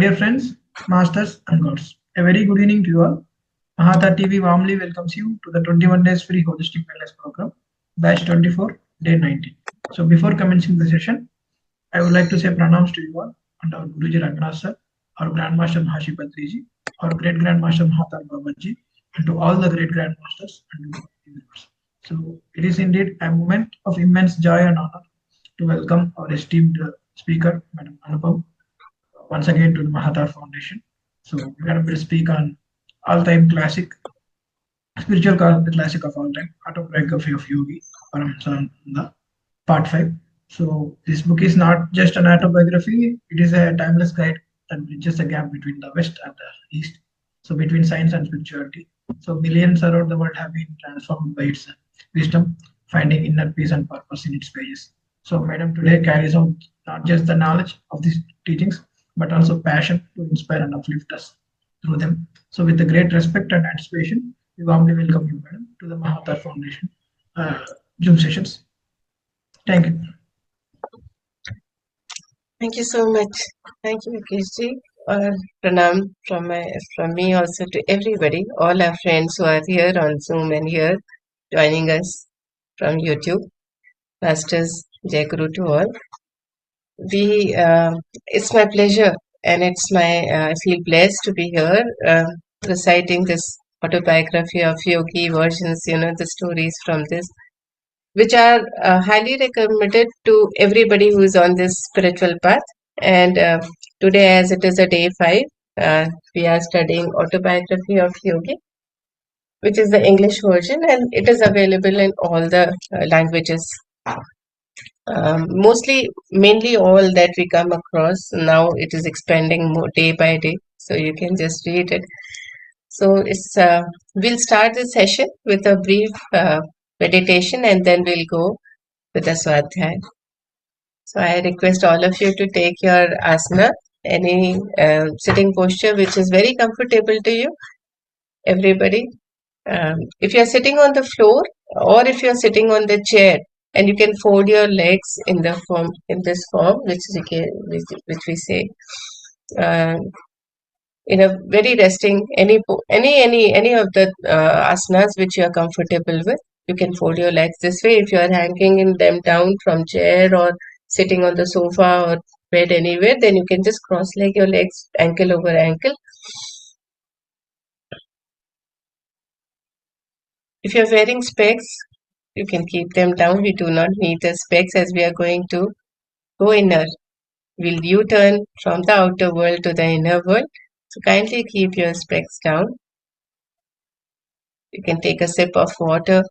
dear friends, masters and gods, a very good evening to you all. Mahavatar TV warmly welcomes you to the 21 days free holistic wellness program, batch 24, day 19. So before commencing the session, I would like to say pranams to you all and our Guruji Ranganath sir, our Grandmaster Mahashi Patriji, our Great Grandmaster Mahavatar Babaji, and to all the great grandmasters and viewers. So it is indeed a moment of immense joy and honor to welcome our esteemed speaker, Madam Anupam, once again to the Mahavatar Foundation. So we're going to speak on all-time classic, spiritual classic of all time, autobiography of Yogi, Paramhansa, part 5. So this book is not just an autobiography, it is a timeless guide that bridges the gap between the West and the East. So between science and spirituality. So millions around the world have been transformed by its wisdom, finding inner peace and purpose in its pages. So Madam today carries out not just the knowledge of these teachings, but also passion to inspire and uplift us through them. So with the great respect and anticipation, we warmly welcome you, Madam, to the Mahavatar Foundation Zoom sessions. Thank you. Thank you so much. Thank you, Kishji. Pranam from me also to everybody, all our friends who are here on Zoom and here joining us from YouTube. Masters, Jai Guru to all. It's my pleasure and I feel blessed to be here reciting this autobiography of Yogi versions, the stories from this, which are highly recommended to everybody who is on this spiritual path. And today, as it is a day 5, we are studying autobiography of Yogi, which is the English version, and it is available in all the languages. Mainly all that we come across now, it is expanding more day by day, so you can just read it. So we'll start the session with a brief meditation, and then we'll go with the swadhyay. So I request all of you to take your asana, any sitting posture which is very comfortable to you. Everybody, if you are sitting on the floor or if you are sitting on the chair, and you can fold your legs in this form, which we say in a very resting any of the asanas which you are comfortable with. You can fold your legs this way. If you are hanging them down from chair or sitting on the sofa or bed anywhere, then you can just cross leg your legs ankle over ankle. If you are wearing specs, you can keep them down. We do not need the specs as we are going to go inner. Will U-turn from the outer world to the inner world. So kindly keep your specs down. You can take a sip of water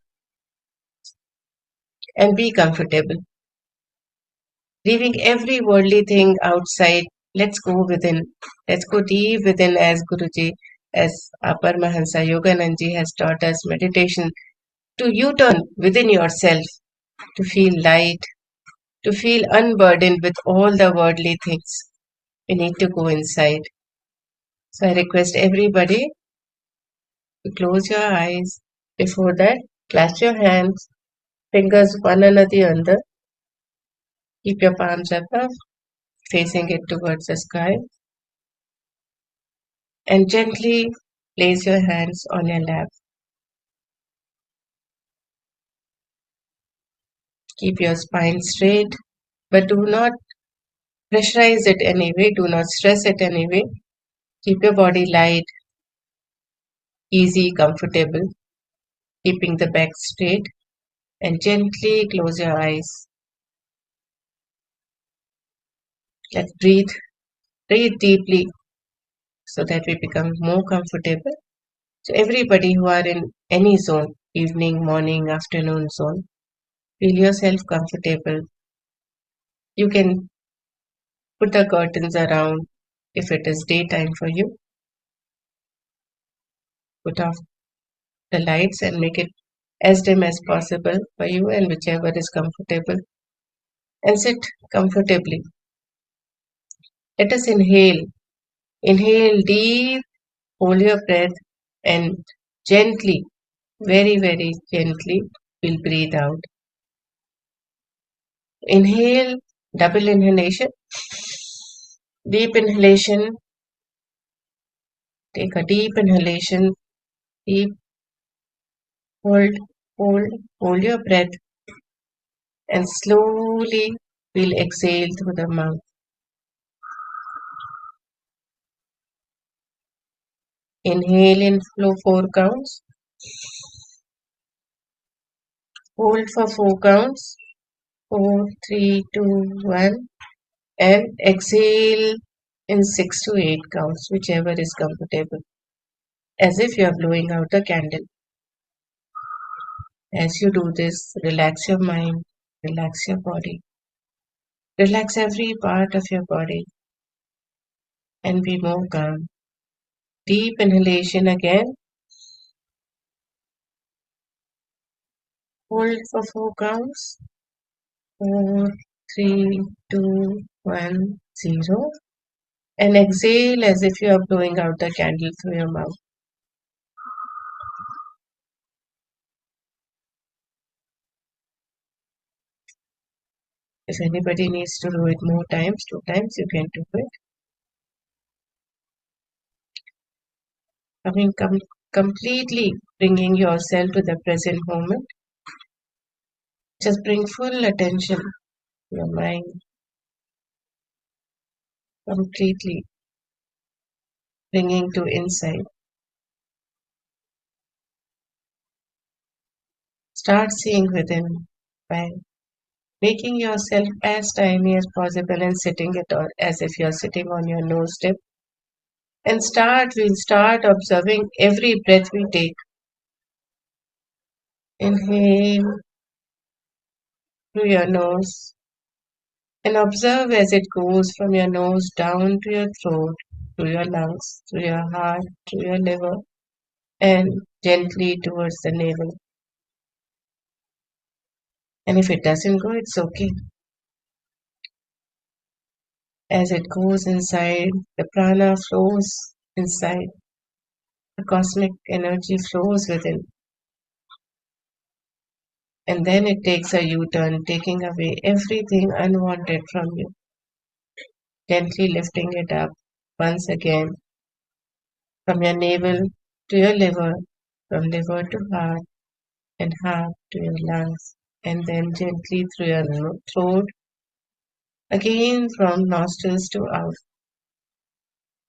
and be comfortable. Leaving every worldly thing outside, let's go within. Let's go deep within as Guruji, as Paramahansa Yogananji has taught us meditation, to U-turn within yourself, to feel light, to feel unburdened with all the worldly things. We need to go inside. So I request everybody to close your eyes. Before that, clasp your hands, fingers one under the other. Keep your palms above, facing it towards the sky. And gently place your hands on your lap. Keep your spine straight, but do not pressurize it anyway. Do not stress it anyway. Keep your body light, easy, comfortable, keeping the back straight, and gently close your eyes. Let's breathe deeply so that we become more comfortable. So everybody who are in any zone, evening, morning, afternoon zone, feel yourself comfortable. You can put the curtains around if it is daytime for you. Put off the lights and make it as dim as possible for you, and whichever is comfortable. And sit comfortably. Let us inhale. Inhale deep, hold your breath, and gently, very, very gently, we'll breathe out. Inhale, double inhalation. Deep inhalation Take a deep inhalation. Deep. Hold, hold your breath. And slowly we'll exhale through the mouth. Inhale in flow 4 counts. Hold for 4 counts. 4, 3, 2, 1. And exhale in 6 to 8 counts, whichever is comfortable. As if you are blowing out a candle. As you do this, relax your mind, relax your body. Relax every part of your body and be more calm. Deep inhalation again. Hold for 4 counts. 4, 3, 2, 1, 0. And exhale as if you are blowing out the candle through your mouth. If anybody needs to do it more times, 2 times, you can do it. Completely bringing yourself to the present moment. Just bring full attention to your mind. Completely bringing to inside. Start seeing within by making yourself as tiny as possible and sitting it on as if you're sitting on your nose tip. And we'll start observing every breath we take. Inhale through your nose and observe as it goes from your nose down to your throat, through your lungs, through your heart, through your liver, and gently towards the navel. And if it doesn't go, it's okay. As it goes inside, the prana flows inside. The cosmic energy flows within. And then it takes a U-turn, taking away everything unwanted from you. Gently lifting it up once again from your navel to your liver, from liver to heart, and heart to your lungs, and then gently through your throat, again from nostrils to out.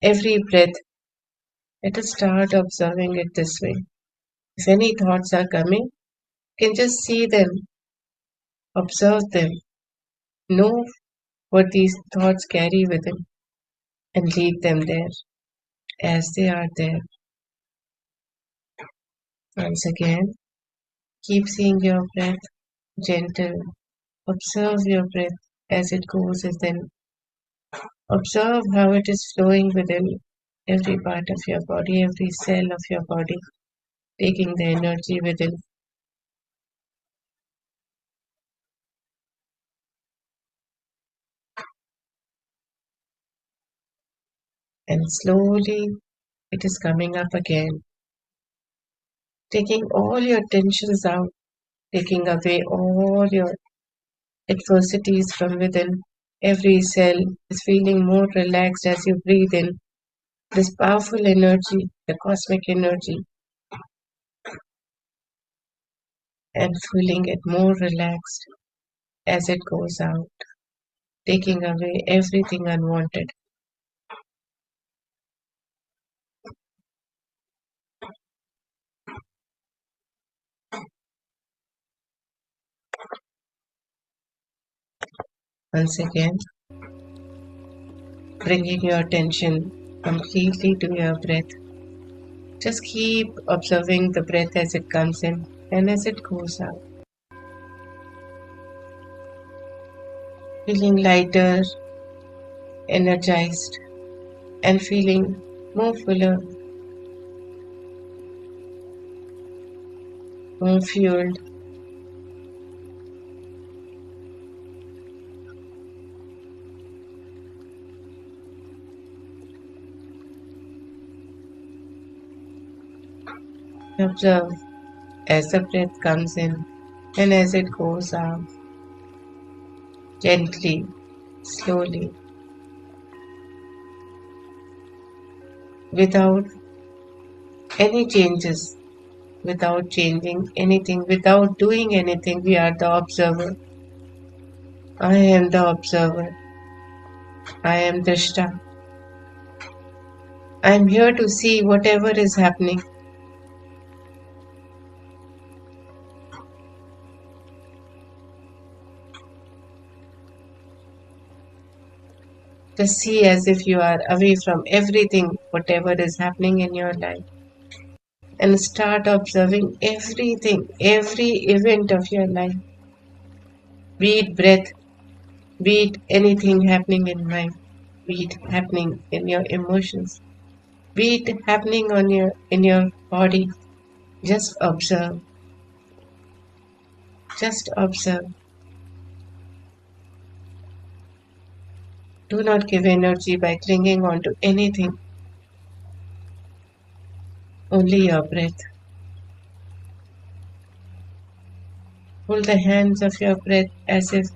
Every breath, let us start observing it this way. If any thoughts are coming, you can just see them, observe them, know what these thoughts carry within, and leave them there as they are there. Once again, keep seeing your breath, gentle. Observe your breath as it goes within. Observe how it is flowing within every part of your body, every cell of your body, taking the energy within. And slowly it is coming up again, taking all your tensions out, taking away all your adversities from within. Every cell is feeling more relaxed as you breathe in this powerful energy, the cosmic energy, and feeling it more relaxed as it goes out, taking away everything unwanted. Once again, bringing your attention completely to your breath. Just keep observing the breath as it comes in and as it goes out. Feeling lighter, energized, and feeling more fuller, more fueled. Observe as the breath comes in and as it goes out, gently, slowly, without any changes without changing anything, without doing anything. We are the observer. I am the observer. I am Drishta. I am here to see whatever is happening. Just see as if you are away from everything, whatever is happening in your life. And start observing everything, every event of your life. Be it breath, be it anything happening in mind, be it happening in your emotions, be it happening in your body. Just observe. Just observe. Do not give energy by clinging on to anything. Only your breath. Hold the hands of your breath as if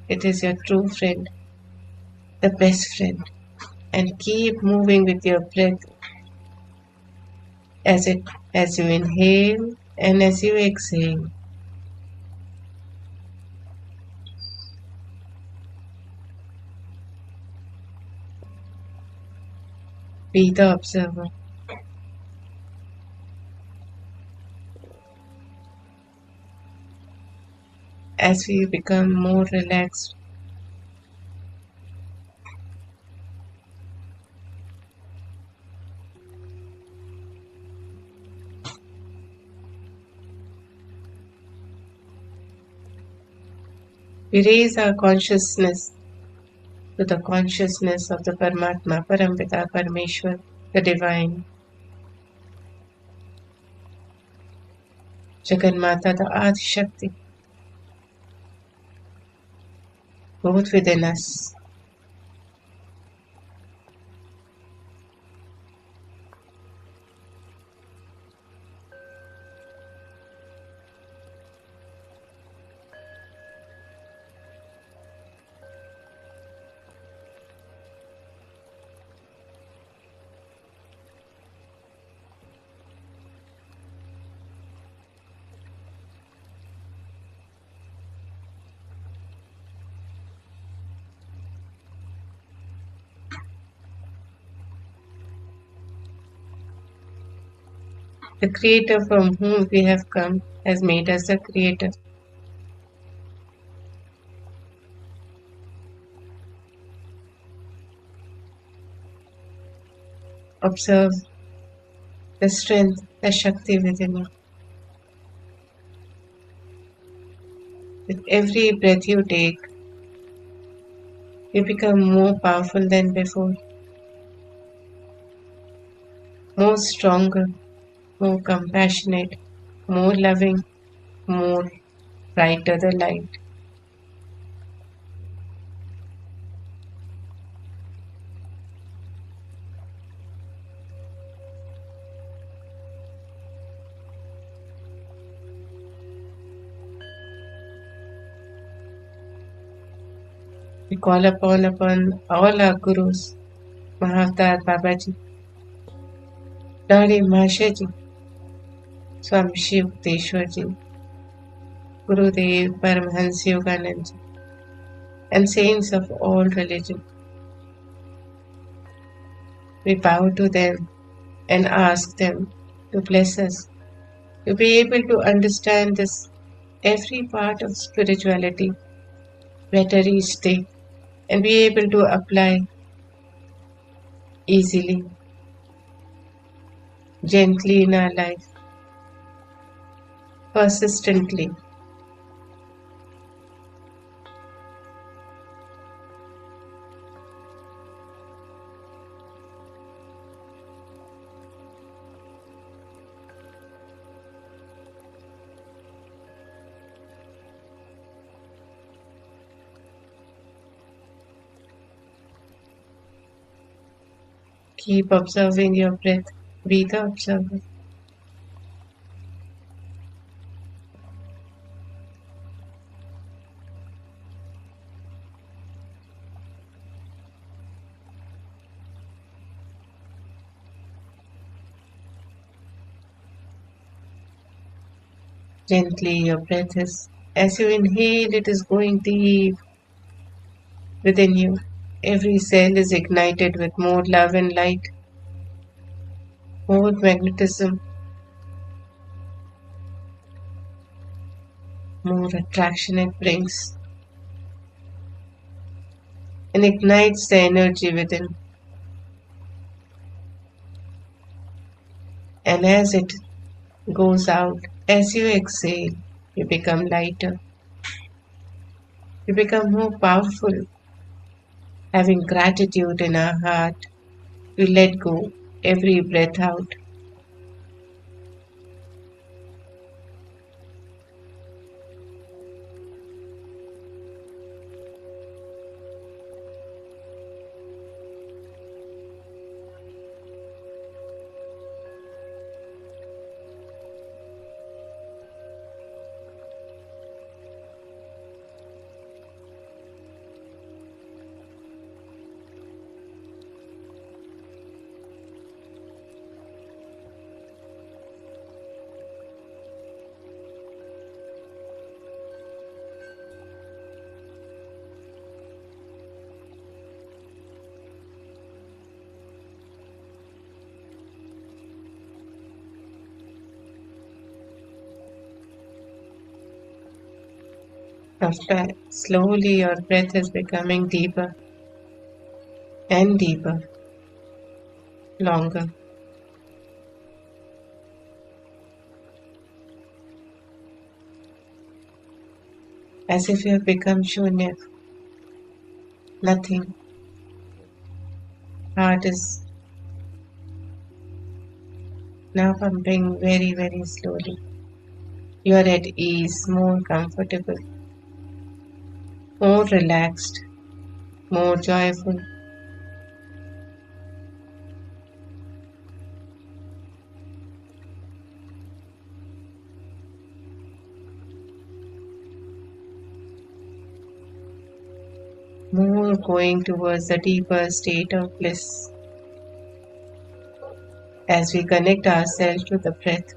it is your true friend, the best friend, and keep moving with your breath as you inhale and as you exhale. Be the observer. As we become more relaxed, we raise our consciousness to the consciousness of the Paramatma, Parampita, Parameshwar, the Divine, Jagannatha, the Adi Shakti, both within us. The Creator from whom we have come has made us a creator. Observe the strength, the Shakti within you. With every breath you take, you become more powerful than before, more stronger, more compassionate, more loving, more brighter the light. We call upon all our gurus, Mahavatar Babaji, Daddy Mahashaji, Swami Shiv Deshwarji, Gurudev Paramhansa Yogananji, and saints of all religions. We bow to them and ask them to bless us, to be able to understand this every part of spirituality better each day and be able to apply easily, gently in our life, persistently. Keep observing your breath. Be the observer. Gently your breath is, as you inhale, it is going deep within you. Every cell is ignited with more love and light, more magnetism, more attraction it brings, and ignites the energy within. And as it goes out, as you exhale, you become lighter, you become more powerful. Having gratitude in our heart, we let go every breath out. Slowly your breath is becoming deeper and deeper, longer. As if you have become shunya, nothing. Heart is now pumping very, very slowly. You are at ease, more comfortable, more relaxed, more joyful. More going towards a deeper state of bliss as we connect ourselves to the breath.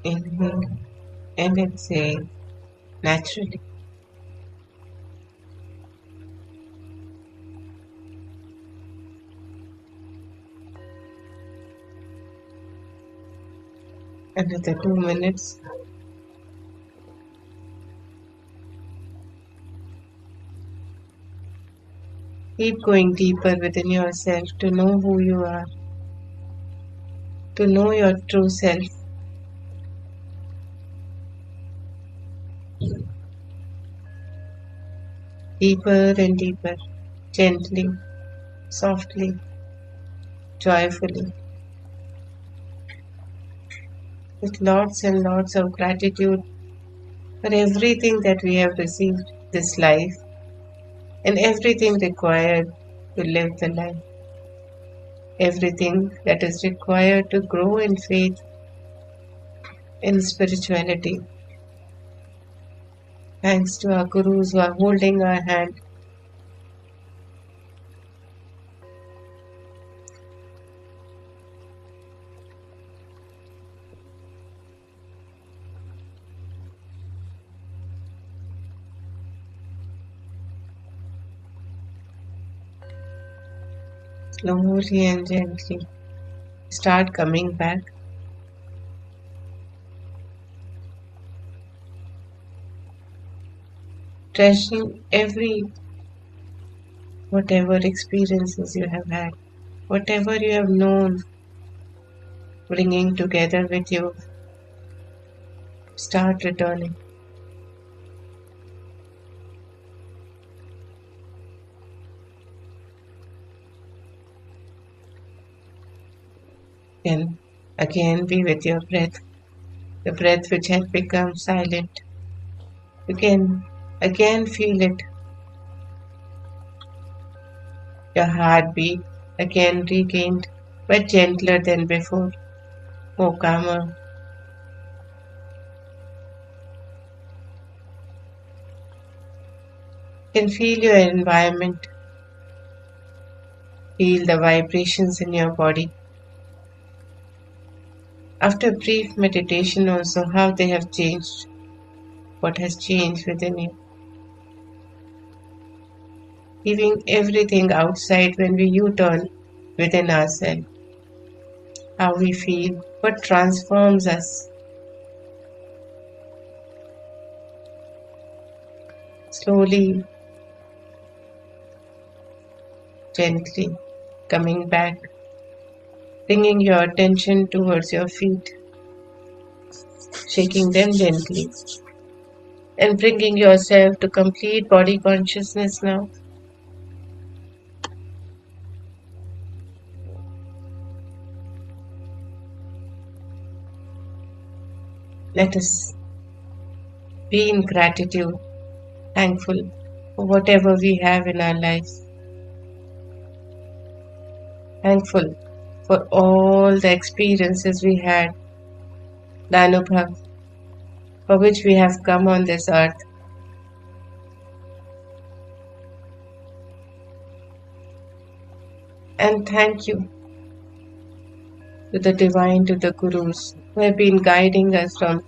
Inhale and exhale naturally. Another 2 minutes. Keep going deeper within yourself to know who you are, to know your true self. Deeper and deeper, gently, softly, joyfully, with lots and lots of gratitude for everything that we have received this life and everything required to live the life, everything that is required to grow in faith, in spirituality. Thanks to our gurus who are holding our hand. Slowly and gently start coming back. Treasuring whatever experiences you have had, whatever you have known, bringing together with you. Start returning. Then again be with your breath, the breath which had become silent. You can again feel it. Your heartbeat again regained, but gentler than before, more calmer. You can feel your environment, feel the vibrations in your body. After brief meditation also, how they have changed, what has changed within you. Leaving everything outside when we U-turn within ourselves. How we feel, what transforms us. Slowly, gently coming back, bringing your attention towards your feet, shaking them gently, and bringing yourself to complete body consciousness now. Let us be in gratitude, thankful for whatever we have in our lives, thankful for all the experiences we had, the anubhav for which we have come on this earth. And thank you to the divine, to the gurus who have been guiding us from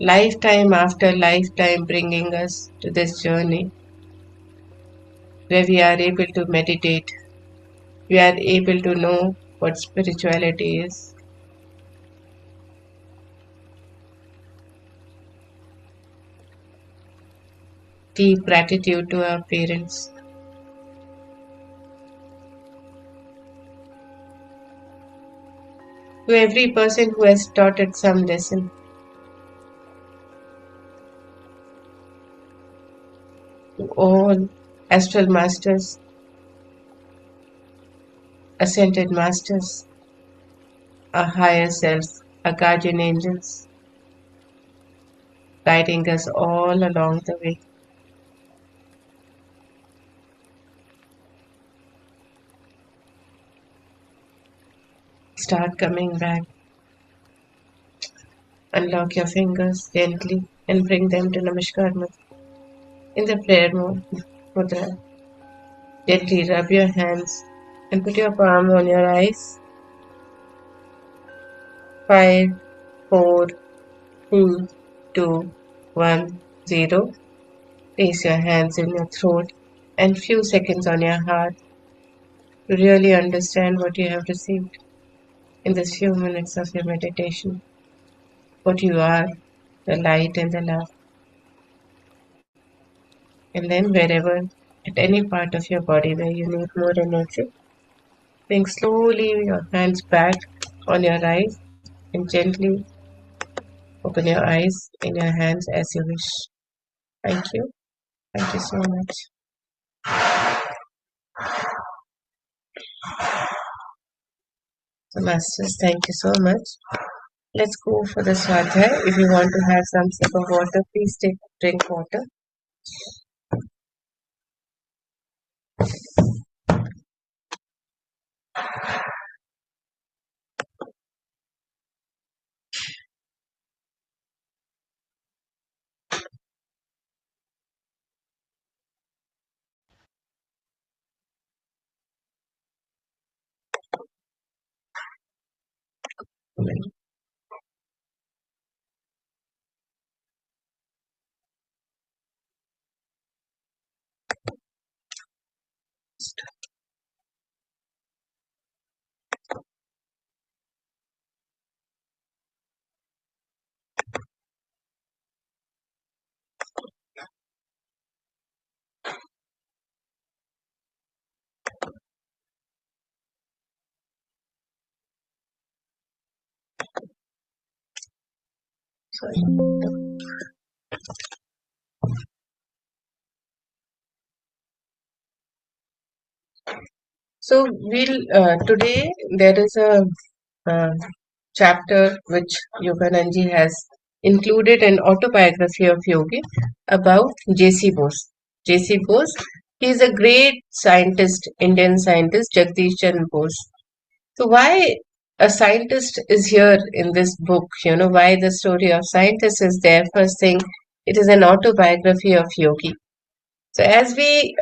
lifetime after lifetime, bringing us to this journey where we are able to meditate, we are able to know what spirituality is. Deep gratitude to our parents, to every person who has taught us some lesson, to all astral masters, ascended masters, our higher selves, our guardian angels, guiding us all along the way. Start coming back. Unlock your fingers gently and bring them to Namaskar Mudra. In the prayer mudra, gently rub your hands and put your palm on your eyes. 5, 4, 3, 2, 1, 0. Place your hands in your throat and few seconds on your heart to really understand what you have received in this few minutes of your meditation. What you are, the light and the love. And then wherever, at any part of your body where you need more energy, bring slowly your hands back on your eyes and gently open your eyes in your hands as you wish. Thank you. Thank you so much. So masters, thank you so much. Let's go for the swadhyay. If you want to have some sip of water, please drink water. Sorry. So we'll today there is a chapter which Yogananji has included an autobiography of Yogi about J.C. Bose. J.C. Bose, he is a great scientist, Indian scientist, Jagdish Chandra Bose. So why a scientist is here in this book? Why the story of scientist is there? First thing, it is an autobiography of Yogi. So as we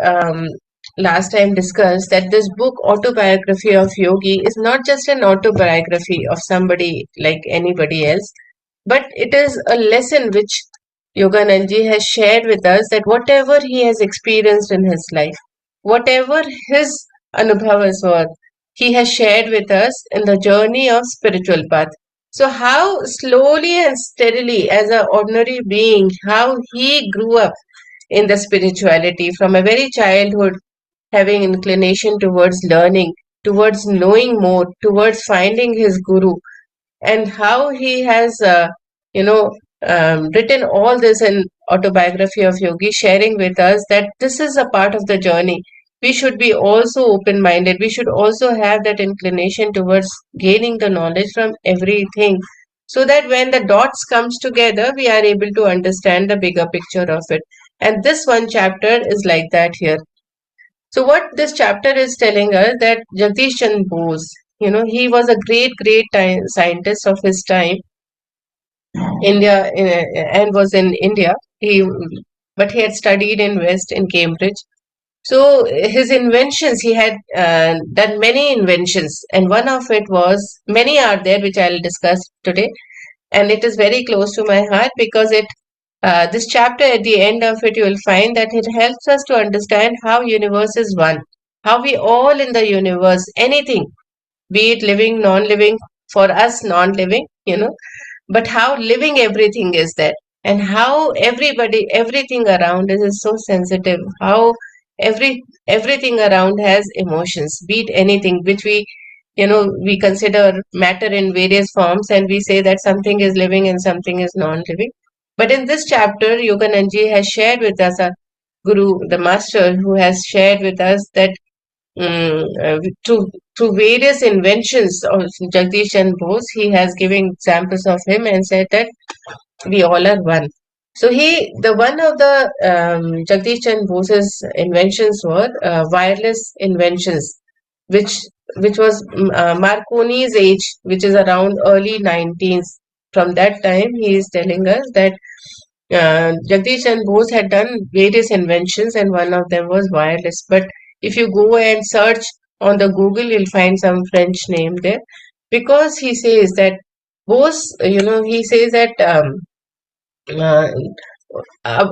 last time discussed, that this book, Autobiography of Yogi, is not just an autobiography of somebody like anybody else, but it is a lesson which Yogananji has shared with us, that whatever he has experienced in his life, whatever his anubhavas were, he has shared with us in the journey of spiritual path. So how slowly and steadily, as an ordinary being, how he grew up in the spirituality from a very childhood, having inclination towards learning, towards knowing more, towards finding his guru, and how he has, written all this in Autobiography of Yogi, sharing with us that this is a part of the journey. We should be also open-minded. We should also have that inclination towards gaining the knowledge from everything, so that when the dots comes together, we are able to understand the bigger picture of it. And this one chapter is like that here. So what this chapter is telling us, that Jagdish Chandra Bose, he was a great scientist of his time, India, and was in India. But he had studied in West in Cambridge. So his inventions, he had done many inventions, and one of it was, many are there which I'll discuss today, and it is very close to my heart, because this chapter, at the end of it, you will find that it helps us to understand how universe is one, how we all in the universe, anything, be it living, non-living, for us non-living, but how living everything is there, and how everything around us is so sensitive, how everything around has emotions, be it anything which we consider matter in various forms, and we say that something is living and something is non-living. But in this chapter, Yogananji has shared with us, a guru, the master, who has shared with us that through various inventions of Jagdish Chandra Bose, he has given examples of him and said that we all are one. So one of the Jagdish Chandra Bose's inventions were wireless inventions, which was Marconi's age, which is around early 19th. From that time, he is telling us that Jagdish Chandra Bose had done various inventions, and one of them was wireless. But if you go and search on the Google, you'll find some French name there, because he says that Bose, he says that uh,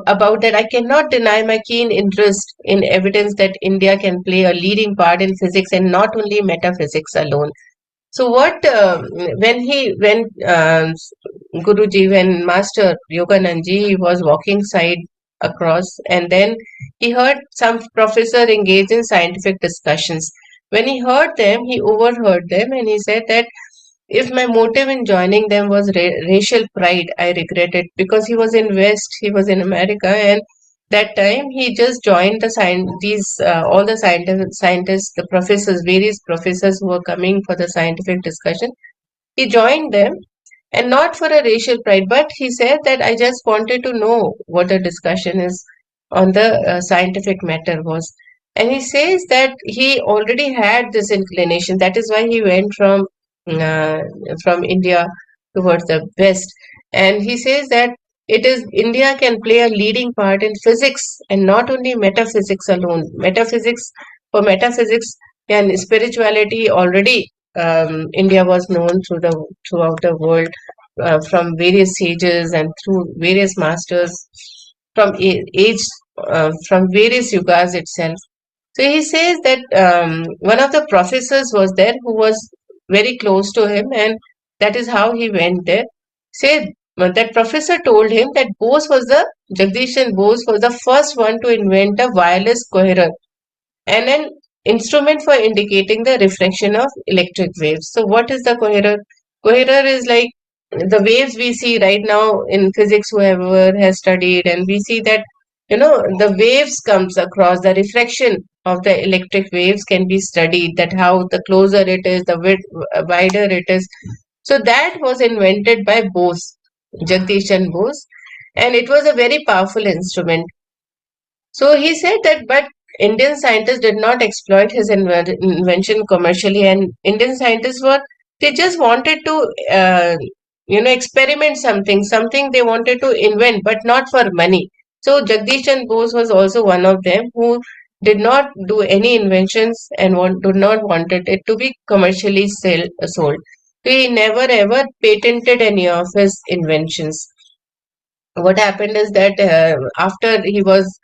about that, I cannot deny my keen interest in evidence that India can play a leading part in physics, and not only metaphysics alone. So when Guruji, when Master Yogananji, he was walking side across, and then he heard some professor engage in scientific discussions. When he heard them, he overheard them, and he said that if my motive in joining them was racial pride, I regret it, because he was in West, he was in America, and that time he just joined all the scientists, the professors, various professors who were coming for the scientific discussion. He joined them, and not for a racial pride, but he said that I just wanted to know what the discussion is on the scientific matter was. And he says that he already had this inclination. That is why he went uh, from India towards the West. And he says that India can play a leading part in physics, and not only metaphysics alone. Metaphysics and spirituality, already India was known throughout the world, from various sages and through various masters, from various yugas itself. So he says that one of the professors was there who was very close to him, and that is how he went there. Said that professor told him that Jagdish Chandra Bose was the first one to invent a wireless coherer, and an instrument for indicating the refraction of electric waves. So what is the coherer? Coherer is like the waves we see right now in physics, whoever has studied, and we see that the waves comes across, the refraction of the electric waves can be studied, that how the closer it is, the wider it is. So that was invented by Bose. Jagdish Chandra Bose, and it was a very powerful instrument. So he said that, but Indian scientists did not exploit his invention commercially, and Indian scientists were, they just wanted to experiment something they wanted to invent, but not for money. So Jagdish Chandra Bose was also one of them who did not do any inventions and did not wanted it to be commercially sold. So he never ever patented any of his inventions. What happened is that after he was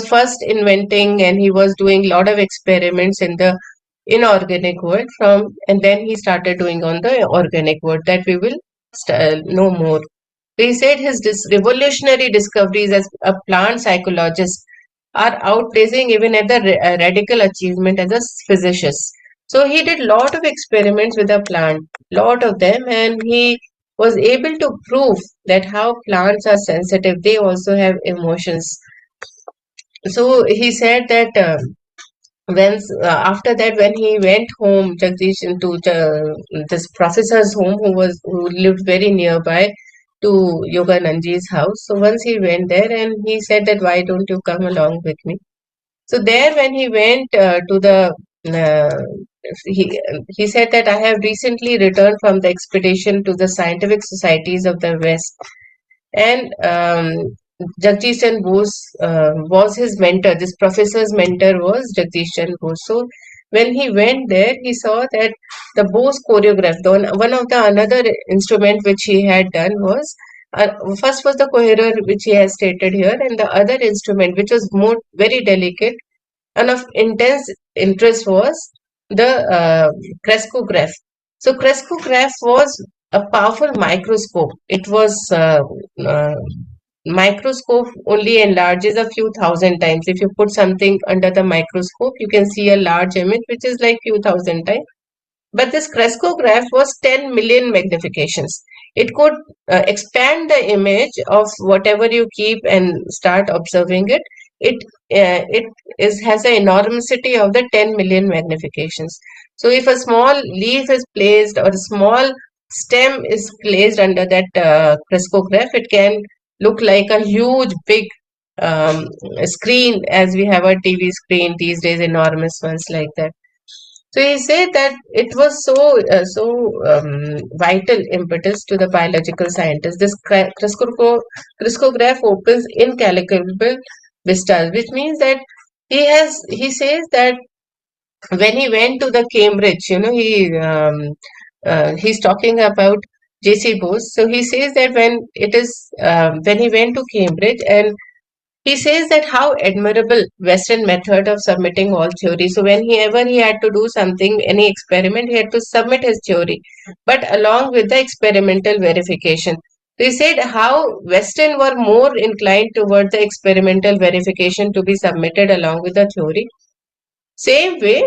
first inventing, and he was doing a lot of experiments in the inorganic world, and then he started doing on the organic world, that we will know more. He said his revolutionary discoveries as a plant psychologist are outpacing even at the radical achievement as a physicist. So he did lot of experiments with a plant, lot of them, and he was able to prove that how plants are sensitive. They also have emotions. So he said that when after that, when he went home, Jagdish, into this professor's home, who lived very nearby to Yogananji's house. So once he went there, and he said that, why don't you come along with me? So there, when he went to the, uh, he said that, I have recently returned from the expedition to the scientific societies of the West, and Jagdish Chandra Bose was his mentor. This professor's mentor was Jagdish Chandra Bose. So when he went there, he saw that the Bose choreograph, one of the another instrument which he had done was, first was the coherer, which he has stated here, and the other instrument which was more very delicate and of intense interest was the crescograph. So crescograph was a powerful microscope. It was uh, microscope only enlarges a few thousand times. If you put something under the microscope, you can see a large image which is like few thousand times. But this crescograph was 10 million magnifications. It could expand the image of whatever you keep and start observing it. It has an enormity of the 10 million magnifications. So if a small leaf is placed, or a small stem is placed under that crescograph, it can look like a huge big screen, as we have a TV screen these days, enormous ones like that. So he said that it was vital impetus to the biological scientist. This crescograph opens incalculable vistas, which means that he says that when he went to the Cambridge, he's talking about J.C. Bose. So he says that when he went to Cambridge, and he says that how admirable Western method of submitting all theory. So whenever he had to do something, any experiment, he had to submit his theory, but along with the experimental verification. So he said how Western were more inclined toward the experimental verification to be submitted along with the theory. Same way,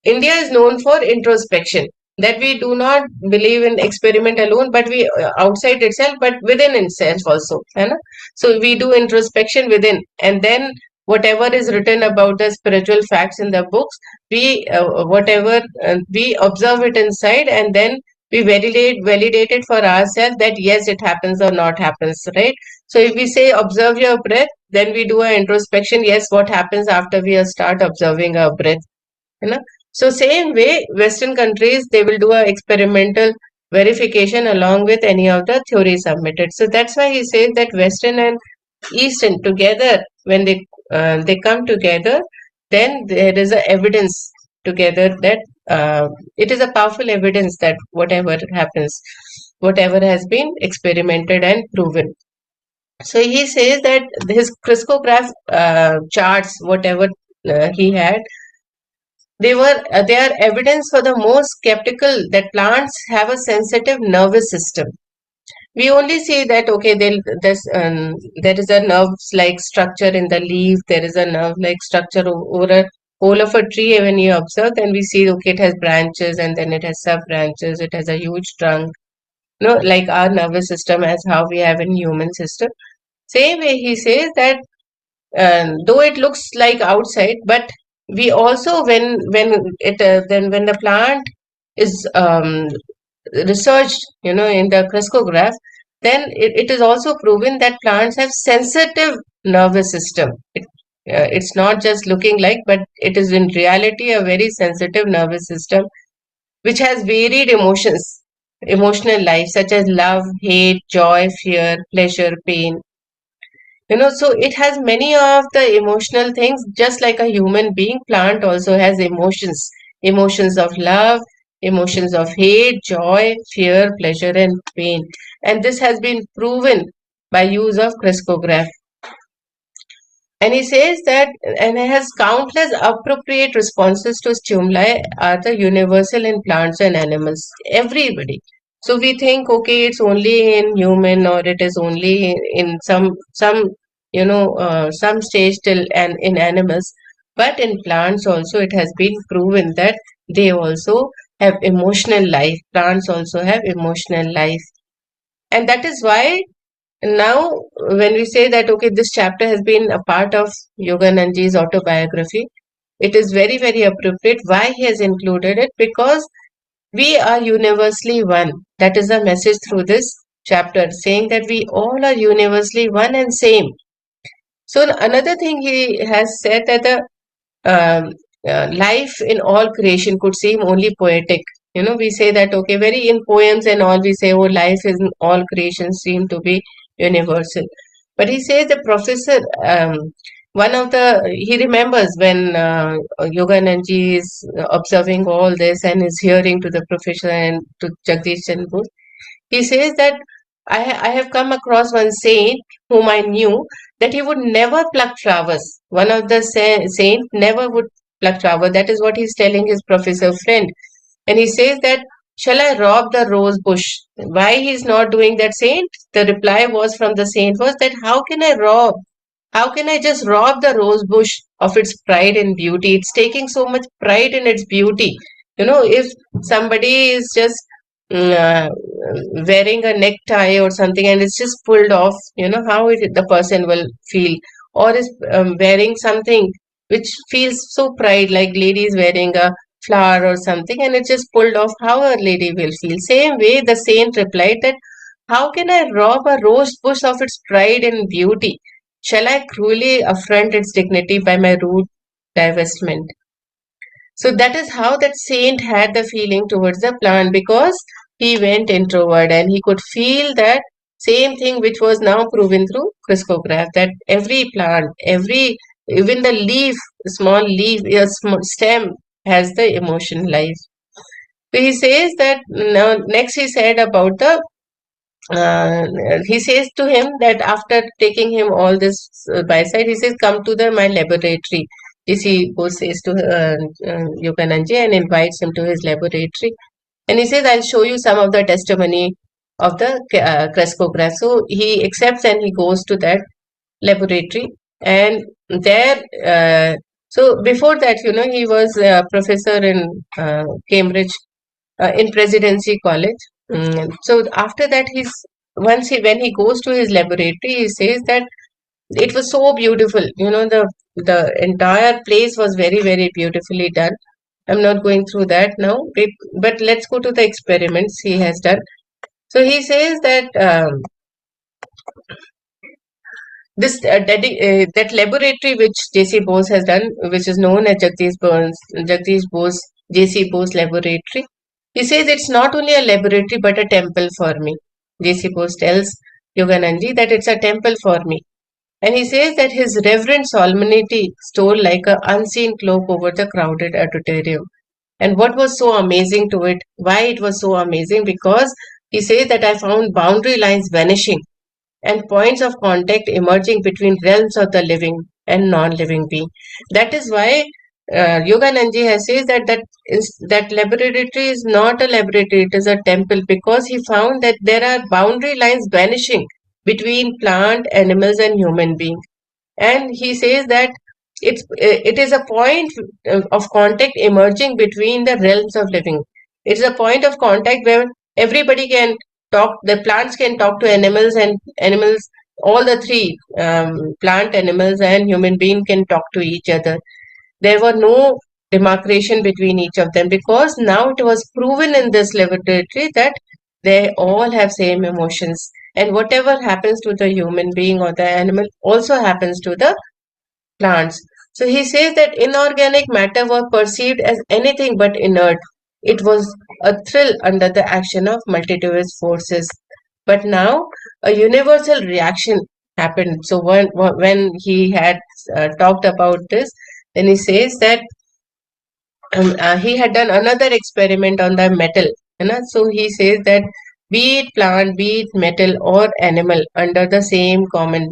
India is known for introspection, that we do not believe in experiment alone, but we outside itself, but within itself also. Hai na? So we do introspection within, and then whatever is written about the spiritual facts in the books, we observe it inside, and then we validate it for ourselves, that yes, it happens or not happens, right? So if we say observe your breath, then we do an introspection. Yes, what happens after we start observing our breath? You know? So same way, Western countries, they will do a experimental verification along with any of the theories submitted. So that's why he says that Western and Eastern together, when they come together, then there is a evidence together that it is a powerful evidence that whatever happens, whatever has been experimented and proven. So he says that his criscograph charts, whatever he had, they are evidence for the most skeptical that plants have a sensitive nervous system. We only see that okay, there is a nerve-like structure in the leaf, there is a nerve-like structure over a whole of a tree. When you observe, then we see okay, it has branches, and then it has sub branches, it has a huge trunk. Like our nervous system, as how we have in human system. Same way, he says that though it looks like outside, but we also when the plant is researched, in the criscograph, then it is also proven that plants have sensitive nervous system. It's not just looking like, but it is in reality a very sensitive nervous system which has varied emotions, emotional life, such as love, hate, joy, fear, pleasure, pain. So it has many of the emotional things, just like a human being. Plant also has emotions of love, emotions of hate, joy, fear, pleasure, and pain. And this has been proven by use of crystallograph. And he says that, and it has countless appropriate responses to stimuli are the universal in plants and animals, everybody. So we think, okay, it's only in human, or it is only in some stage till and in animals. But in plants also, it has been proven that they also have emotional life. Plants also have emotional life. And that is why now, when we say that, okay, this chapter has been a part of Yogananji's autobiography, it is very, very appropriate. Why he has included it? Because we are universally one. That is the message through this chapter, saying that we all are universally one and same. So another thing he has said that the life in all creation could seem only poetic. We say that, okay, very in poems and all, we say, oh, life in all creation seem to be universal. But he says the professor, he remembers when Yogananji is observing all this and is hearing to the professor and to Jagdish Chandra. He says that I have come across one saint whom I knew that he would never pluck flowers. One of the saint never would pluck flower. That is what he's telling his professor friend. And he says that, shall I rob the rose bush? Why he's not doing that, saint? The reply was from the saint was that, how can I rob? How can I just rob the rose bush of its pride and beauty? It's taking so much pride in its beauty. If somebody is just wearing a necktie or something and it's just pulled off, how the person will feel. Or is wearing something which feels so pride, like ladies wearing a flower or something, and it's just pulled off, how a lady will feel. Same way, the saint replied that, how can I rob a rose bush of its pride and beauty? Shall I cruelly affront its dignity by my rude divestment? So that is how that saint had the feeling towards the plant, because he went introvert and he could feel that same thing which was now proven through crystallograph, that every plant, even the leaf, small leaf, a small stem has the emotion life. So he says that now next he said about the he says to him that after taking him all this by side, he says, come to my laboratory. This he goes says to Yogananji and invites him to his laboratory. And he says, I'll show you some of the testimony of the crystallograph. So he accepts and he goes to that laboratory. And there, so before that, he was a professor in Cambridge, in Presidency College. So after that, when he goes to his laboratory, he says that it was so beautiful. The entire place was very, very beautifully done. I'm not going through that now, but let's go to the experiments he has done. So he says that that laboratory which J.C. Bose has done, which is known as Jagdish Bose J.C. Bose Laboratory. He says it's not only a laboratory but a temple for me. J.C. Bose tells Yogananji that it's a temple for me. And he says that his reverent solemnity stole like an unseen cloak over the crowded auditorium. And what was so amazing to it? Why it was so amazing? Because he says that I found boundary lines vanishing and points of contact emerging between realms of the living and non-living being. That is why Yogananji has says that laboratory is not a laboratory, it is a temple, because he found that there are boundary lines vanishing between plant, animals, and human beings. And he says that it is a point of contact emerging between the realms of living. It's a point of contact where everybody can talk. The plants can talk to animals, and animals, all the three, plant, animals, and human being, can talk to each other. There were no demarcation between each of them, because now it was proven in this laboratory that they all have same emotions. and whatever happens to the human being or the animal also happens to the plants. So he says that inorganic matter was perceived as anything but inert. It was a thrill under the action of multitudinous forces. But now a universal reaction happened. So when he had talked about this, then he says that he had done another experiment on the metal. So he says that be it plant, be it metal or animal, under the same common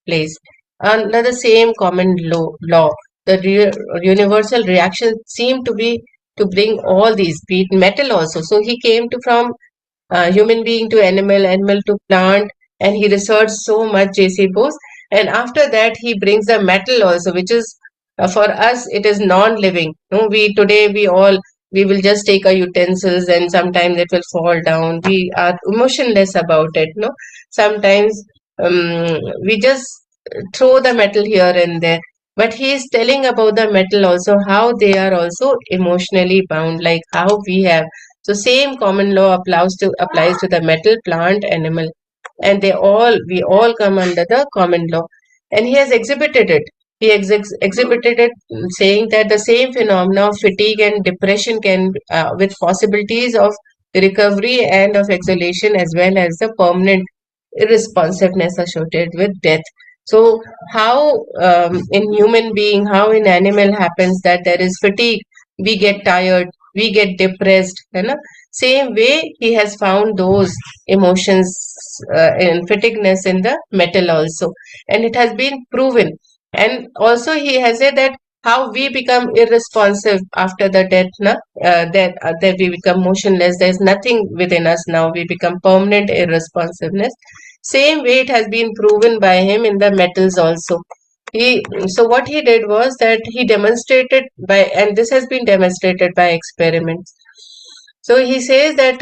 place, under the same common law, the universal reaction seemed to be to bring all these, be it metal also. So he came to from human being to animal, animal to plant, and he researched so much, J.C. Bose. And after that, he brings the metal also, which is for us, it is non-living. No, we today we will just take our utensils and sometimes it will fall down. We are emotionless about it. No, sometimes we just throw the metal here and there. But he is telling about the metal also, how they are also emotionally bound, like how we have. So same common law applies to the metal, plant, animal, and we all come under the common law. And he has exhibited it. He exhibited it, saying that the same phenomena of fatigue and depression can, with possibilities of recovery and of exhalation, as well as the permanent irresponsiveness associated with death. So how in human being, how in animal happens that there is fatigue, we get tired, we get depressed, same way he has found those emotions in fatigueness in the metal also, and it has been proven. And also he has said that how we become irresponsive after the death, that we become motionless, there's nothing within us, now we become permanent irresponsiveness. Same way it has been proven by him in the metals also. So what he did was that he demonstrated by, and this has been demonstrated by experiments. So he says that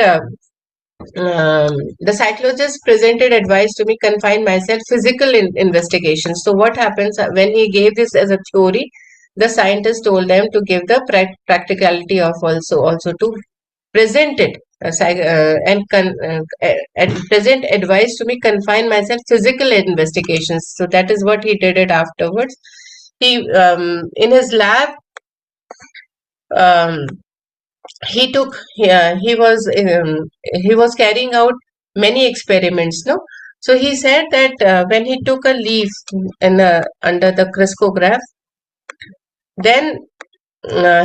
the psychologist presented advice to me confine myself physical investigations. So what happens when he gave this as a theory, the scientist told them to give the practicality of also to present it and present advice to me confine myself physical investigations. So that is what he did it afterwards. He in his lab, um, he was carrying out many experiments, no. So he said that when he took a leaf under the crystallograph, then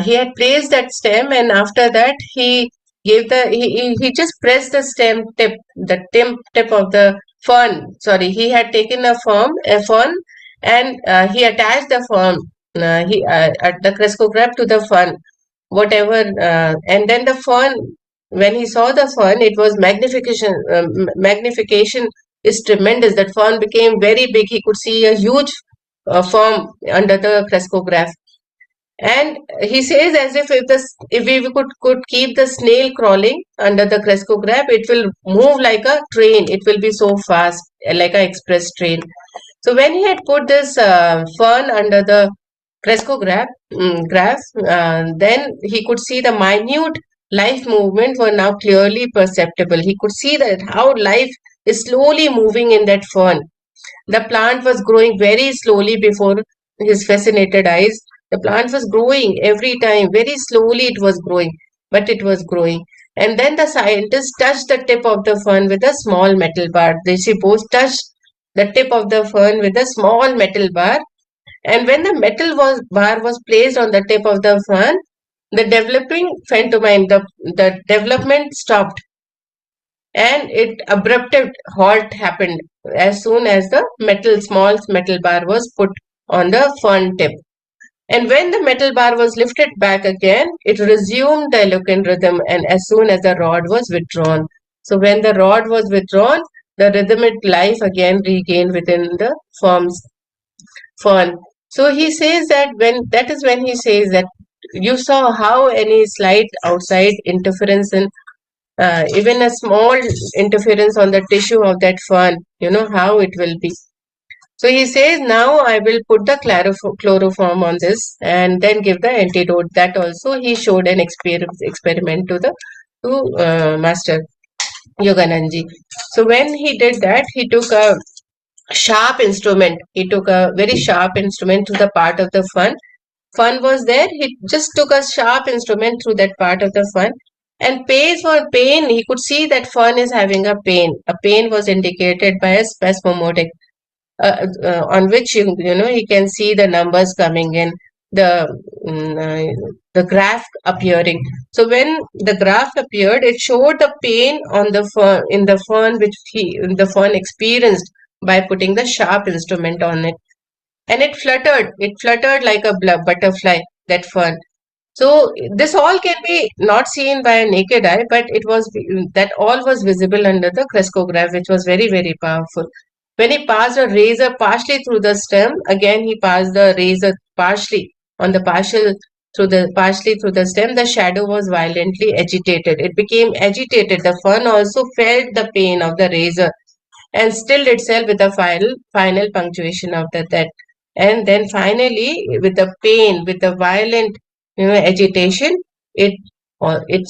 he had placed that stem, and after that he just pressed the stem tip, the tip of the fern. Sorry, he had taken a fern, and he attached the fern, he at the crystallograph to the fern, whatever, and then the fern, when he saw the fern, it was magnification is tremendous. That fern became very big. He could see a huge form under the crystallograph. And he says, as if we could keep the snail crawling under the crystallograph, it will move like a train. It will be so fast, like an express train. So when he had put this fern under the crystallograph then he could see the minute life movement were now clearly perceptible. He could see that how life is slowly moving in that fern. The plant was growing very slowly before his fascinated eyes. The plant was growing every time, very slowly it was growing, but it was growing. And then the scientist touched the tip of the fern with a small metal bar. They suppose touched the tip of the fern with a small metal bar. And when the bar was placed on the tip of the fern, the developing phenomenon, the development stopped, and it abrupted halt happened as soon as the small metal bar was put on the fern tip. And when the metal bar was lifted back again, it resumed the eloquent rhythm, and as soon as the rod was withdrawn. So when the rod was withdrawn, the rhythmic life again regained within the fern. So he says that when he says that you saw how any slight outside interference in even a small interference on the tissue of that fern, how it will be. So he says, now I will put the chloroform on this and then give the antidote. That also he showed an experiment to master. Yogananji. So when he did that, he took a sharp instrument. He took a very sharp instrument to the part of the fun. Fun was there. He just took a sharp instrument through that part of the fun. And pays for pain, he could see that fun is having a pain. A pain was indicated by a spasmodic, on which you can see the numbers coming in, the the graph appearing. So when the graph appeared, it showed the pain on the fern, in the fern, which the fern experienced by putting the sharp instrument on it, and it fluttered like a butterfly, that fern. So this all can be not seen by a naked eye, but it was that all was visible under the crescograph, which was very, very powerful. When he passed a razor partially through the stem, again he passed the razor partially on the partially through the stem, the shadow was violently agitated. It became agitated. The fern also felt the pain of the razor and stilled itself with the final punctuation after that. And then finally, with the pain, with the violent agitation, it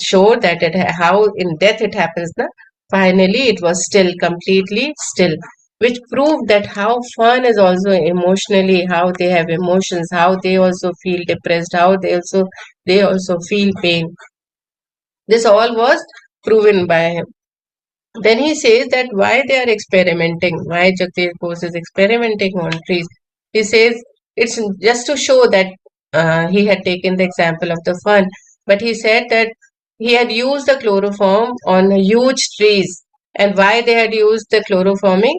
showed that how in death it happens. Na? Finally, it was still, completely still, which proved that how fun is also emotionally, how they have emotions, how they also feel depressed, how they also feel pain. This all was proven by him. Then he says that why they are experimenting, why Jagdish Bose is experimenting on trees. He says it's just to show that he had taken the example of the fun, but he said that he had used the chloroform on huge trees. And why they had used the chloroforming?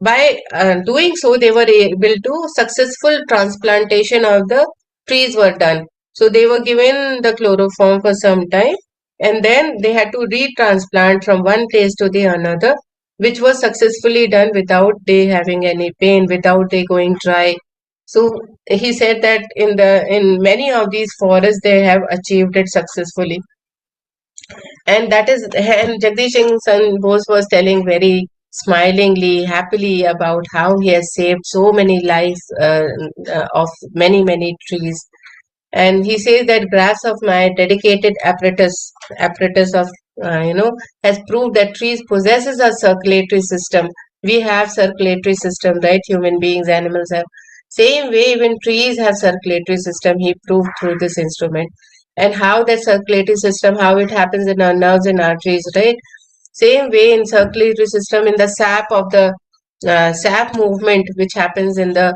By doing so, they were able to successful transplantation of the trees were done. So they were given the chloroform for some time, and then they had to retransplant from one place to the another, which was successfully done without they having any pain, without they going dry. So he said that in many of these forests they have achieved it successfully. And that is, and Jagdish Singh Bose was telling very smilingly, happily about how he has saved so many lives of many, many trees. And he says that graphs of my dedicated apparatus of, has proved that trees possesses a circulatory system. We have circulatory system, right? Human beings, animals have. Same way, even trees have circulatory system. He proved through this instrument. And how that circulatory system, how it happens in our nerves and arteries, right? Same way in circulatory system, in the sap of the sap movement, which happens in the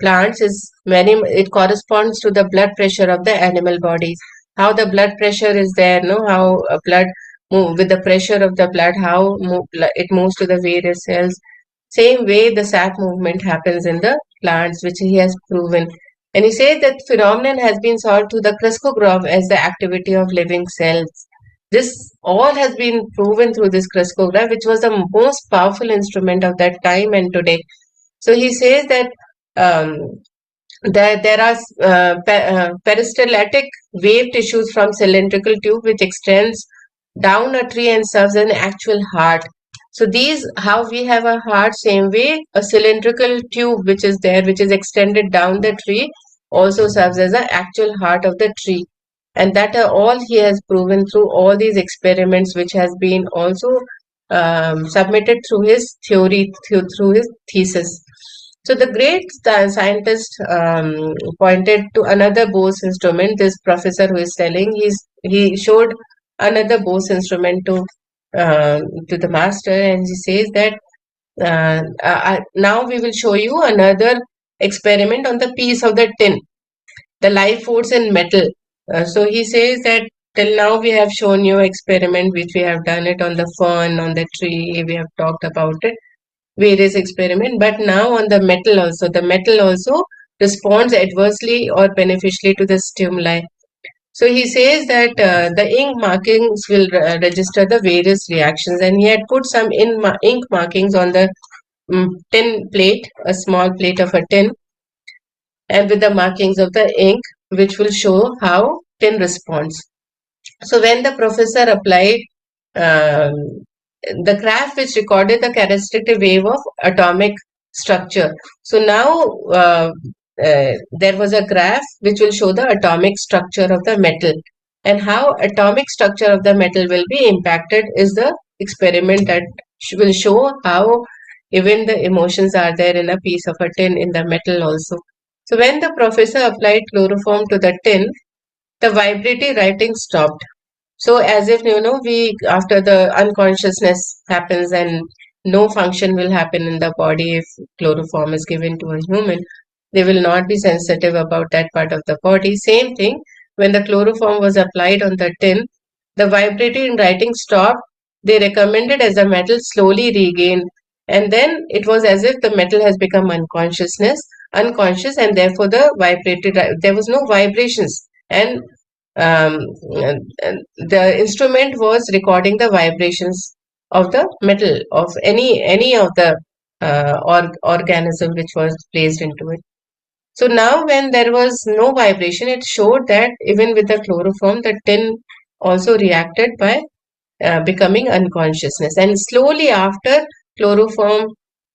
plants, is it corresponds to the blood pressure of the animal bodies. How the blood pressure is there, no? How blood move with the pressure of the blood, how it moves to the various cells. Same way the sap movement happens in the plants, which he has proven. And he says that phenomenon has been solved to the crescograph as the activity of living cells. This all has been proven through this crescograph, which was the most powerful instrument of that time and today. So he says that there are peristellatic wave tissues from cylindrical tube which extends down a tree and serves as an actual heart. So these, how we have a heart, same way a cylindrical tube which is there, which is extended down the tree, also serves as an actual heart of the tree. And that all he has proven through all these experiments, which has been also submitted through his theory, through his thesis. So the great scientist pointed to another Bose instrument. This professor who is telling, he showed another Bose instrument to the master, and he says that now we will show you another experiment on the piece of the tin, the life force in metal. So he says that till now we have shown you experiment which we have done it on the fern, on the tree, we have talked about it, various experiment, but now on the metal also. The metal also responds adversely or beneficially to the stimuli. So he says that the ink markings will register the various reactions, and he had put some ink markings on the tin plate, a small plate of a tin, and with the markings of the ink, which will show how tin responds. So when the professor applied the graph which recorded the characteristic wave of atomic structure. So now there was a graph which will show the atomic structure of the metal. and how atomic structure of the metal will be impacted is the experiment that will show how even the emotions are there in a piece of a tin in the metal also. So when the professor applied chloroform to the tin, the vibratory writing stopped. So as if, we, after the unconsciousness happens and no function will happen in the body if chloroform is given to a human, they will not be sensitive about that part of the body. Same thing, when the chloroform was applied on the tin, the vibrating writing stopped. They recommended as the metal slowly regained, and then it was as if the metal has become unconscious, and therefore there was no vibrations, and um, the instrument was recording the vibrations of the metal of any of the organism which was placed into it. So now when there was no vibration, it showed that even with the chloroform, the tin also reacted by becoming unconsciousness. And slowly after, chloroform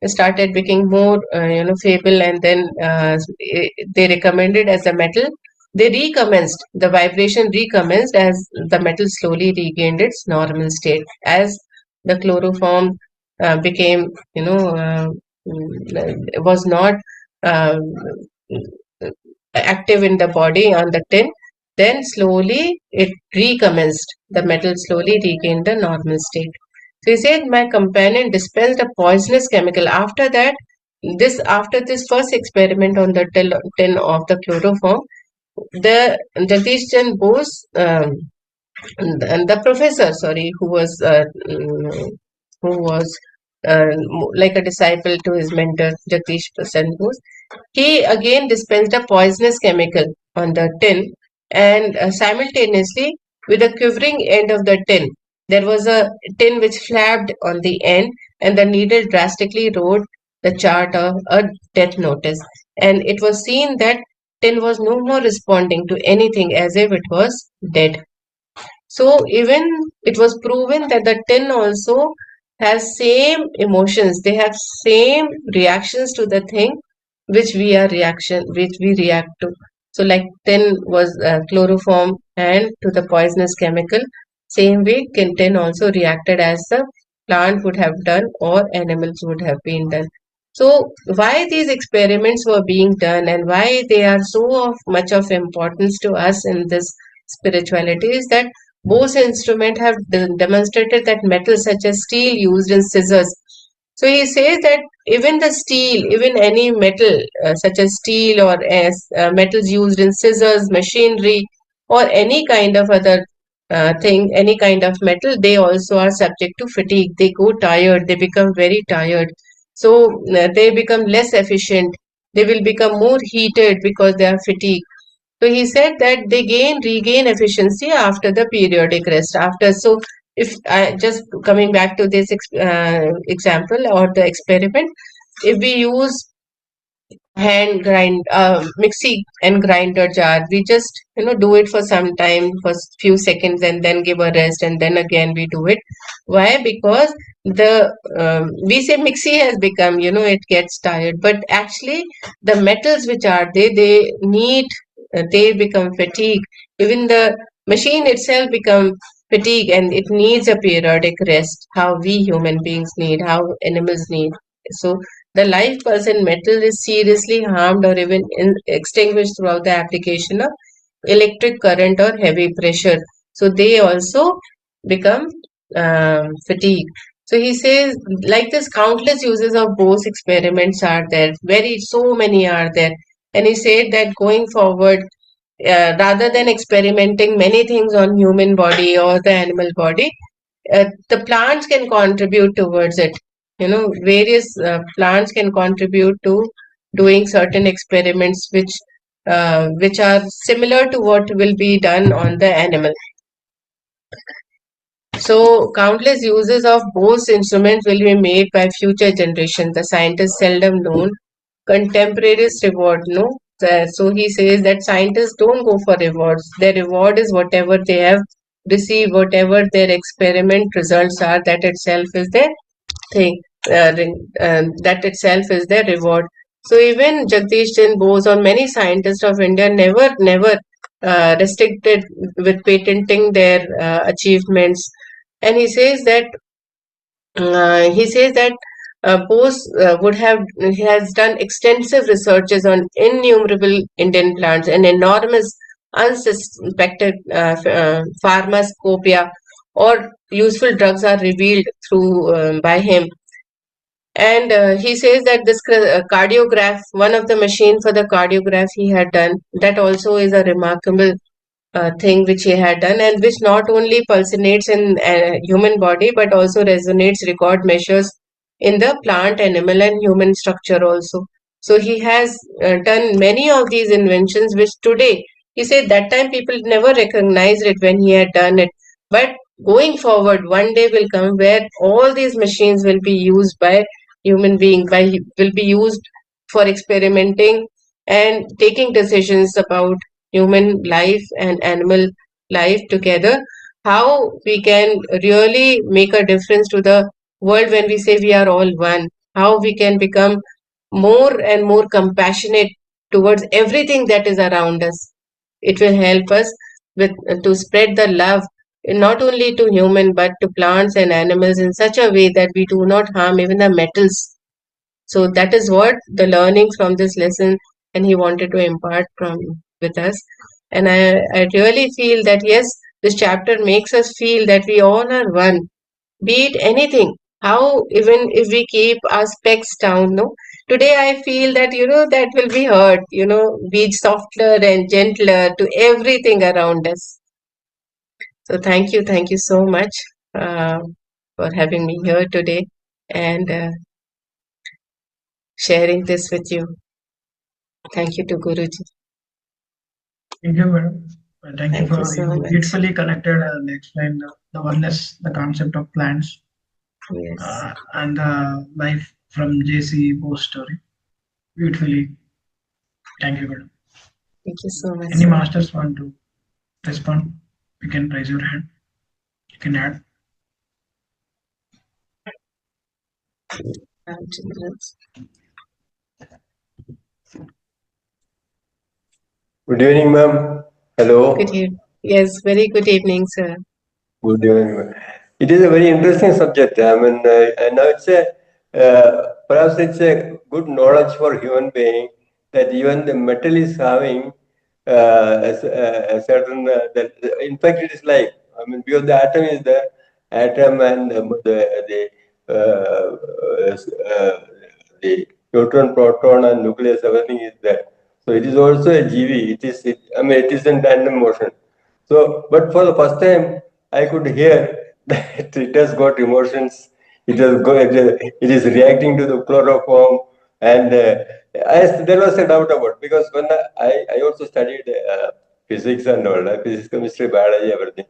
started becoming more, feeble, and then they recommended as a metal. They recommenced, the vibration recommenced as the metal slowly regained its normal state. As the chloroform became, was not uh, active in the body on the tin, then slowly it recommenced. The metal slowly regained the normal state. So he said, my companion dispensed a poisonous chemical. After that, after this first experiment on the tin of the chloroform, the Jagdish Chandra Bose, and the professor, sorry, who was like a disciple to his mentor Jagdish Chandra Bose, he again dispensed a poisonous chemical on the tin, and simultaneously, with the quivering end of the tin, there was a tin which flapped on the end, and the needle drastically wrote the chart of a death notice. And it was seen that tin was no more responding to anything, as if it was dead. So even it was proven that the tin also has same emotions. They have same reactions to the thing which we react to. So like tin was chloroform, and to the poisonous chemical, same way tin also reacted as the plant would have done or animals would have been done. So why these experiments were being done and why they are so much of importance to us in this spirituality is that both instruments have demonstrated that metals such as steel used in scissors. So he says that even the steel, even any metal such as steel or as metals used in scissors, machinery, or any kind of other thing, any kind of metal, they also are subject to fatigue. They go tired, they become very tired. So they become less efficient. They will become more heated because they are fatigued. So he said that they regain efficiency after the periodic rest. If I just coming back to this example or the experiment, if we use mixie and grinder jar, we just do it for some time, for few seconds, and then give a rest, and then again we do it. Why? Because the we say mixie has become, it gets tired, but actually the metals which are they need, they become fatigue. Even the machine itself become fatigue, and it needs a periodic rest, how we human beings need, how animals need. So the life pulse in metal is seriously harmed or even extinguished throughout the application of electric current or heavy pressure. So they also become fatigue. So he says, like this, countless uses of Bose experiments are there. So many are there. And he said that going forward, rather than experimenting many things on human body or the animal body, the plants can contribute towards it. Various plants can contribute to doing certain experiments which are similar to what will be done on the animal. So countless uses of Bose instruments will be made by future generations. The scientists seldom known contemporaries reward, no. So he says that scientists don't go for rewards. Their reward is whatever they have received, whatever their experiment results are. That itself is their thing. That itself is their reward. So even Jagdish Chandra Bose or many scientists of India never restricted with patenting their achievements. And he says that Bose he has done extensive researches on innumerable Indian plants and enormous unsuspected pharmacopoeia or useful drugs are revealed through by him. And he says that this cardiograph, one of the machine for the cardiograph he had done, that also is a remarkable thing which he had done, and which not only pulsates in human body but also resonates record measures in the plant, animal, and human structure also. So he has done many of these inventions which today, he said that time people never recognized it when he had done it, but going forward one day will come where all these machines will be used by human beings, will be used for experimenting and taking decisions about human life and animal life together, how we can really make a difference to the world when we say we are all one, how we can become more and more compassionate towards everything that is around us. It will help us with to spread the love not only to human but to plants and animals in such a way that we do not harm even the metals. So that is what the learning from this lesson and he wanted to impart from with us. And I really feel that yes, this chapter makes us feel that we all are one, be it anything. How even if we keep our specs down, no. Today I feel that that will be heard, be softer and gentler to everything around us. So thank you so much uh, for having me here today and sharing this with you. Thank you to Guruji. Thank you, madam. Thank you Thank you for so you much. beautifully connected and explained the oneness, the concept of plants, Yes. and the life from JC Bose story. Beautifully. Thank you, madam. Thank you so much, Any sir. masters want to respond? You can raise your hand. You can add. Ramchandras. Good evening, ma'am. Hello. Good evening. Yes, very good evening, sir. Good evening, ma'am. It is a very interesting subject. I mean, and now it's a perhaps it's a good knowledge for human being that even the metal is having a certain that. In fact, it is like, I mean, because the atom is the atom and the neutron, proton, and nucleus, everything is there. So it is also a GV. I mean, it is in tandem motion. So, but for the first time, I could hear that it has got emotions. It is reacting to the chloroform, and there was a doubt about it, because when I also studied physics and all, physics, chemistry, biology, everything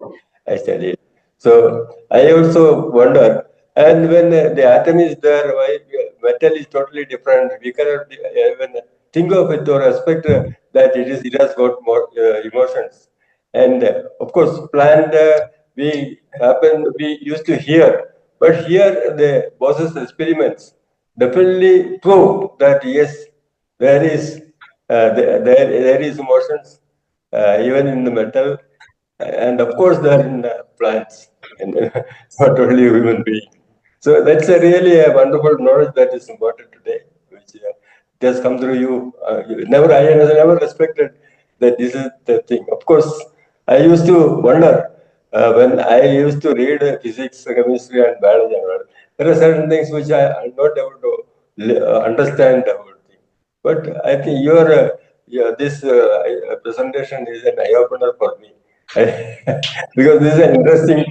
I studied. So I also wonder, and when the atom is there, why metal is totally different. We cannot even think of it or expect that it has got more emotions. And of course, plant we used to hear, but here the Bose's experiments definitely prove that yes, there is there is emotions even in the metal, and of course they are in plants, and not only human being. So that's a really a wonderful knowledge that is important today, which it has come through you. I never respected that this is the thing. Of course, I used to wonder when I used to read physics, chemistry, and biology. And all, there are certain things which I am not able to understand about things. But I think this presentation is an eye opener for me. Because this is an interesting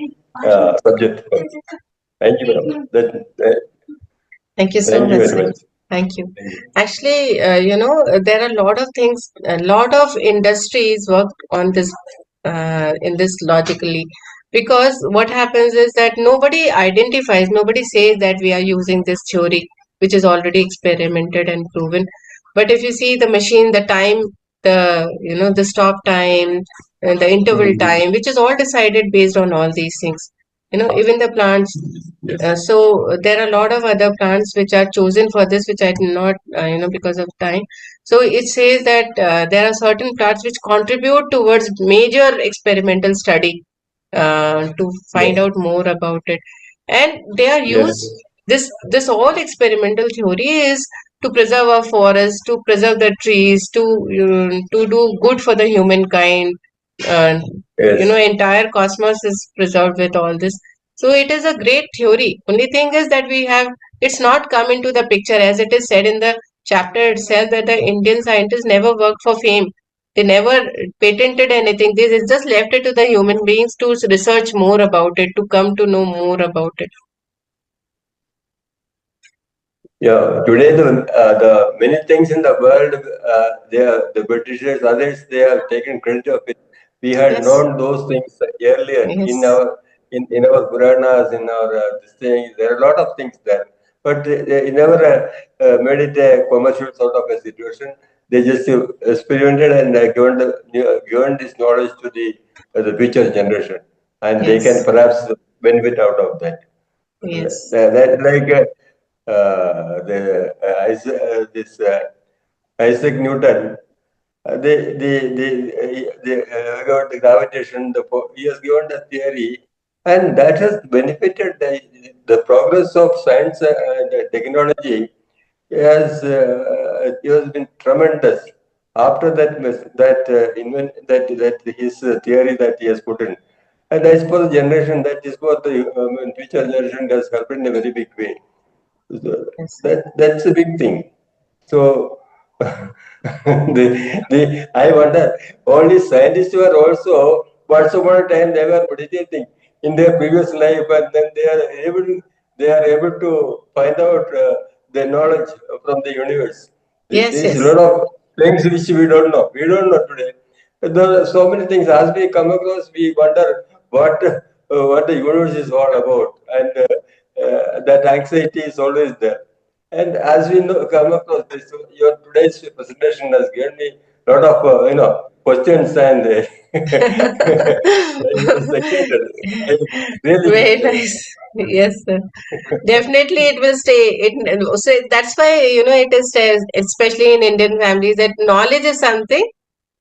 subject for me. Thank you, madam. Thank you so Thank you much, very sir. much. Thank you. Thank you. Actually, there are a lot of things, a lot of industries work on this, in this logically, because what happens is that nobody identifies, nobody says that we are using this theory, which is already experimented and proven. But if you see the machine, the time, the stop time, and the interval Mhm. time, which is all decided based on all these things. even the plants. So there are a lot of other plants which are chosen for this, which I did not, because of time. So it says that there are certain plants which contribute towards major experimental study to find Yes. out more about it, and they are Yes. used. This all experimental theory is to preserve our forests, to preserve the trees, to do good for the humankind. Uh, Yes. entire cosmos is preserved with all this. So it is a great theory. Only thing is that it's not come into the picture, as it is said in the chapter itself, that the Indian scientists never worked for fame. They never patented anything. They just left it to the human beings to research more about it, to come to know more about it. Yeah, today the many things in the world, the Britishers, others, they have taken credit of it. We had Yes. known those things earlier Yes. in our Puranas, in our this thing. There are a lot of things there, but they never made it a commercial sort of a situation. They just experimented and given this knowledge to the future generation, and they can Yes. perhaps benefit out of that. Yes. That like this Isaac Newton, got the gravitation. He has given the theory, and that has benefited the progress of science and technology. It has been tremendous. After that, that his theory that he has put in, and I suppose generation that is what the future generation has helped in a very big way. So Yes. that's a big thing. So I wonder, all these scientists were also once upon a time they were meditating in their previous life, and then they are able to find out the knowledge from the universe. Yes. There's a Yes. lot of things which we don't know. We don't know today. There are so many things. As we come across, we wonder what the universe is all about, and that anxiety is always there. And as we know, come across this, your today's presentation has given me a lot of questions, and I'm excited. I'm really Very nice. Yes, sir. Definitely, it will stay. So that's why it is especially in Indian families, that knowledge is something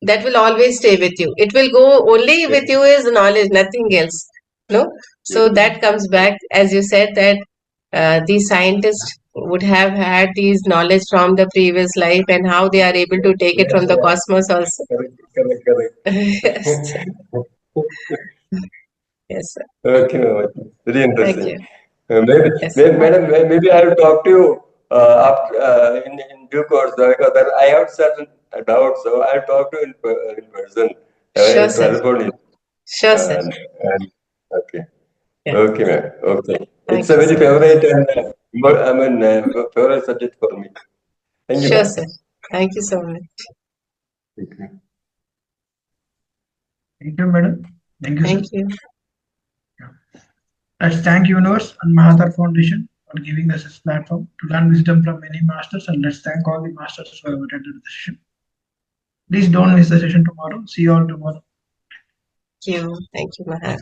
that will always stay with you. It will go only with you is knowledge, nothing else. No, so yes, that comes back, as you said, that these scientists would have had these knowledge from the previous life, and how they are able to take it yes, from the cosmos also. correct. Yes, yes, sir. Okay, very Thank interesting. you. Yes. Madam, maybe I will talk to you after in due course because I have certain doubts, so I'll talk to you in person Sure, in sir. telephone. Sure, sir. And okay, Yeah. okay, ma'am. Okay, it's Thank a you, very sir. favorite and favorite subject for me. Thank you, Sure, ma'am. sir. Thank you so much. Thank you. Thank you, madam. Thank you, sir. Thank you. Let's thank Universe and Mahavatar Foundation for giving us this platform to learn wisdom from many masters, and let's thank all the masters who have attended the session. Please don't miss the session tomorrow. See you all tomorrow. Thank you. Thank you, Mahavatar.